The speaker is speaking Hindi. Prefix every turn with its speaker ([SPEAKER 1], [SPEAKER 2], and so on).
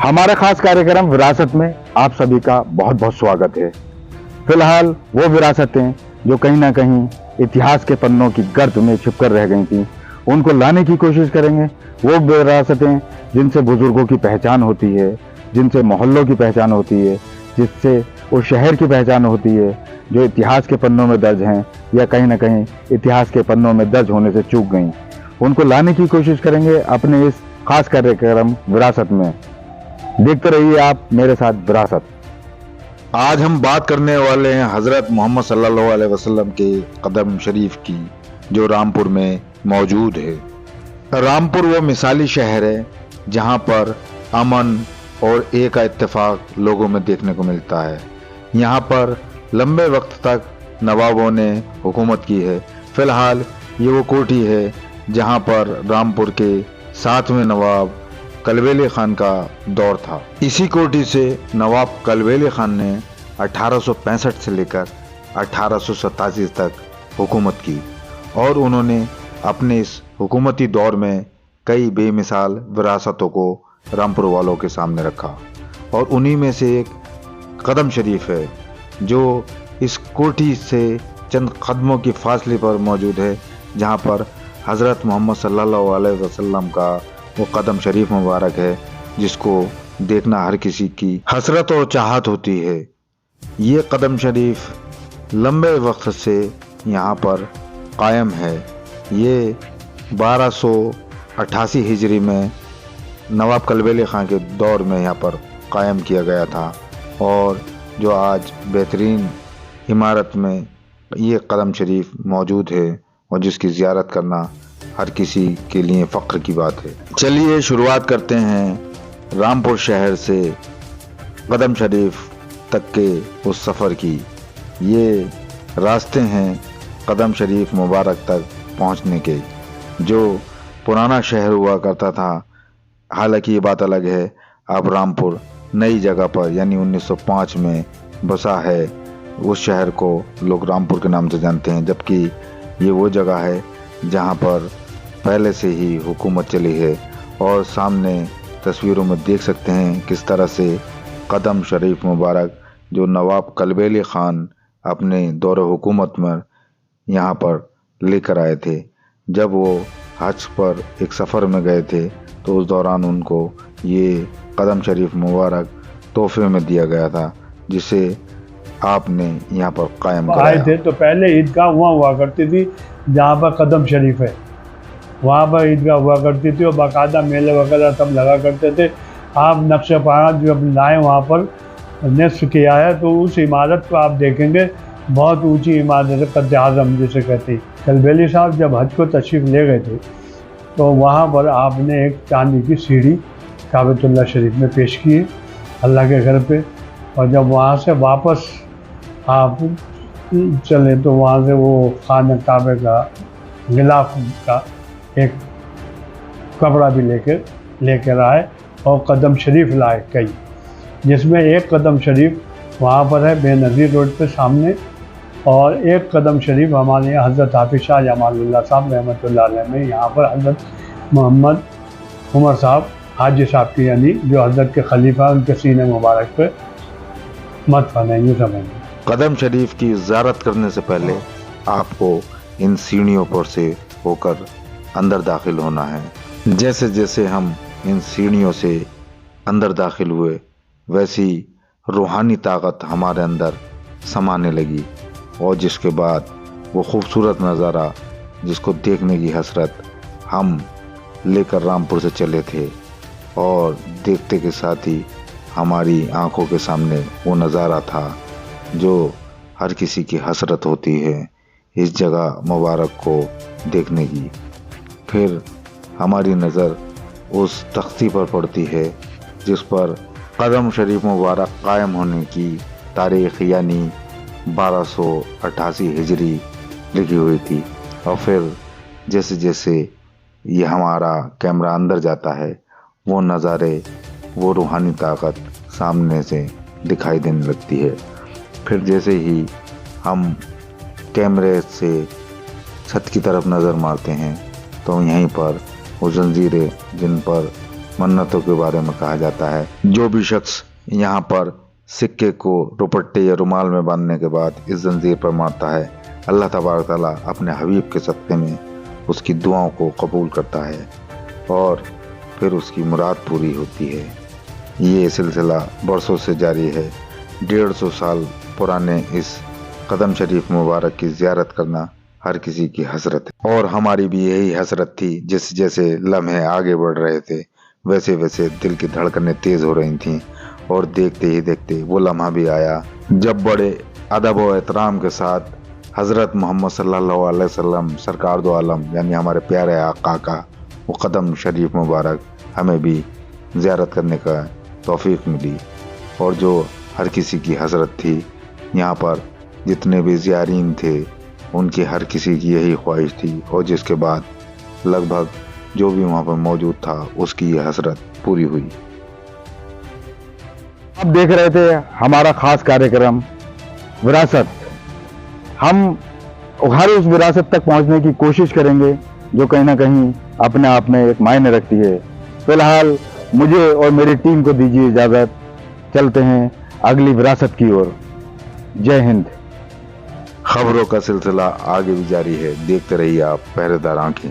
[SPEAKER 1] हमारा खास कार्यक्रम विरासत में आप सभी का बहुत बहुत स्वागत है। फिलहाल वो विरासतें जो कहीं ना कहीं इतिहास के पन्नों की गर्त में छिपकर रह गई थी, उनको लाने की कोशिश करेंगे। वो विरासतें जिनसे बुजुर्गों की पहचान होती है, जिनसे मोहल्लों की पहचान होती है, जिससे उस शहर की पहचान होती है, जो इतिहास के पन्नों में दर्ज हैं या कहीं ना कहीं इतिहास के पन्नों में दर्ज होने से चूक गई, उनको लाने की कोशिश करेंगे अपने इस खास कार्यक्रम विरासत में। देखते रहिए आप मेरे साथ विरासत।
[SPEAKER 2] आज हम बात करने वाले हैं हजरत मोहम्मद सल्लल्लाहु अलैहि वसल्लम के कदम शरीफ की, जो रामपुर में मौजूद है। रामपुर वो मिसाली शहर है जहां पर अमन और एक का इत्तेफाक लोगों में देखने को मिलता है। यहाँ पर लंबे वक्त तक नवाबों ने हुकूमत की है। फिलहाल ये वो कोठी है जहाँ पर रामपुर के 7वें नवाब कलबेले खान का दौर था। इसी कोठी से नवाब कलबेले खान ने 1865 से लेकर 1887 तक हुकूमत की और उन्होंने अपने इस हुकूमती दौर में कई बेमिसाल विरासतों को रामपुर वालों के सामने रखा और उन्हीं में से एक कदम शरीफ है जो इस कोठी से चंद कदमों की फासले पर मौजूद है, जहाँ पर हज़रत मोहम्मद सल्लल्लाहु अलैहि वसल्लम का वो कदम शरीफ मुबारक है, जिसको देखना हर किसी की हसरत और चाहत होती है। ये कदम शरीफ लंबे वक्त से यहाँ पर कायम है। ये 1288 हिजरी में नवाब कलबेले खान के दौर में यहाँ पर कायम किया गया था और जो आज बेहतरीन इमारत में ये कदम शरीफ मौजूद है और जिसकी ज़ियारत करना हर किसी के लिए फ़ख्र की बात है। चलिए शुरुआत करते हैं रामपुर शहर से कदम शरीफ तक के उस सफ़र की। ये रास्ते हैं कदम शरीफ मुबारक तक पहुंचने के, जो पुराना शहर हुआ करता था। हालांकि ये बात अलग है, अब रामपुर नई जगह पर यानी 1905 में बसा है। उस शहर को लोग रामपुर के नाम से जानते हैं, जबकि ये वो जगह है जहाँ पर पहले से ही हुकूमत चली है। और सामने तस्वीरों में देख सकते हैं किस तरह से कदम शरीफ मुबारक जो नवाब कलबेले खान अपने दौर हुकूमत में यहाँ पर लेकर आए थे। जब वो हज पर एक सफ़र में गए थे तो उस दौरान उनको ये कदम शरीफ मुबारक तोहफे में दिया गया था, जिसे आपने यहाँ पर कायम कराया।
[SPEAKER 3] आए थे तो पहले ईदगाह वहाँ हुआ करती थी जहाँ पर कदम शरीफ है, वहाँ पर ईदगाह हुआ करती थी और बाकायदा मेले वगैरह सब लगा करते थे। आप नक्शे पहाड़ जो अब लाए वहाँ पर नस्फ किया है, तो उस इमारत को आप देखेंगे, बहुत ऊंची इमारत है, कद आज़म जिसे कहते हैं। कलबेली साहब जब हज को तशरीफ़ ले गए थे तो वहाँ पर आपने एक चांदी की सीढ़ी काबतुल्लाह शरीफ में पेश की है अल्लाह के घर पे, और जब वहाँ से वापस आप चले तो वहाँ से वो खान काबे का गिलाफ का एक कपड़ा भी लेकर आए और कदम शरीफ लाए कई, जिसमें एक कदम शरीफ वहाँ पर है बेनज़ीर रोड पे सामने, और एक कदम शरीफ हमारे यहाँ हज़रत हाफिज़ शाह जमालुल्लाह साहब रहमतुल्लाह अलैह में, यहाँ पर हज़रत मोहम्मद उमर साहब हाजी साहब की, यानी जो हज़रत के खलीफा उनके सीने मुबारक पे मदफन है। यूँ समझें
[SPEAKER 2] कदम शरीफ की ज़ियारत करने से पहले आपको इन सीढ़ियों पर से होकर अंदर दाखिल होना है। जैसे जैसे हम इन सीढ़ियों से अंदर दाखिल हुए, वैसी रूहानी ताकत हमारे अंदर समाने लगी और जिसके बाद वो खूबसूरत नज़ारा जिसको देखने की हसरत हम लेकर रामपुर से चले थे, और देखते के साथ ही हमारी आंखों के सामने वो नज़ारा था जो हर किसी की हसरत होती है इस जगह मुबारक को देखने की। फिर हमारी नज़र उस तख्ती पर पड़ती है जिस पर कदम शरीफ मुबारक कायम होने की तारीख़ यानी 1288 हिजरी लिखी हुई थी। और फिर जैसे जैसे ये हमारा कैमरा अंदर जाता है, वो नज़ारे, वो रूहानी ताकत सामने से दिखाई देने लगती है। फिर जैसे ही हम कैमरे से छत की तरफ नज़र मारते हैं तो यहीं पर वो जंजीरें जिन पर मन्नतों के बारे में कहा जाता है। जो भी शख्स यहाँ पर सिक्के को दुपट्टे या रुमाल में बांधने के बाद इस जंजीर पर मारता है, अल्लाह तबारक ताला अपने हबीब के सदक़े में उसकी दुआओं को कबूल करता है और फिर उसकी मुराद पूरी होती है। ये सिलसिला बरसों से जारी है। 150 साल पुराने इस कदम शरीफ मुबारक की ज़ियारत करना हर किसी की हसरत है और हमारी भी यही हसरत थी। जैसे जैसे लम्हे आगे बढ़ रहे थे वैसे वैसे दिल की धड़कनें तेज़ हो रही थीं और देखते ही देखते वो लम्हा भी आया जब बड़े अदब व एहतराम के साथ हज़रत मोहम्मद सल्लल्लाहु अलैहि वसल्लम सरकार दो आलम यानी हमारे प्यारे आका का वो कदम शरीफ मुबारक हमें भी ज़ियारत करने का तौफीक मिली। और जो हर किसी की हसरत थी, यहाँ पर जितने भी ज़ियारीन थे उनकी हर किसी की यही ख्वाहिश थी और जिसके बाद लगभग जो भी वहाँ पर मौजूद था उसकी ये हसरत पूरी हुई।
[SPEAKER 1] आप देख रहे थे हमारा खास कार्यक्रम विरासत। हम हर उस विरासत तक पहुंचने की कोशिश करेंगे जो कहीं ना कहीं अपने आप में एक मायने रखती है। फिलहाल मुझे और मेरी टीम को दीजिए इजाज़त। चलते हैं अगली विरासत की ओर। जय हिंद।
[SPEAKER 2] खबरों का सिलसिला आगे भी जारी है, देखते रहिए आप पहरेदार आंखें।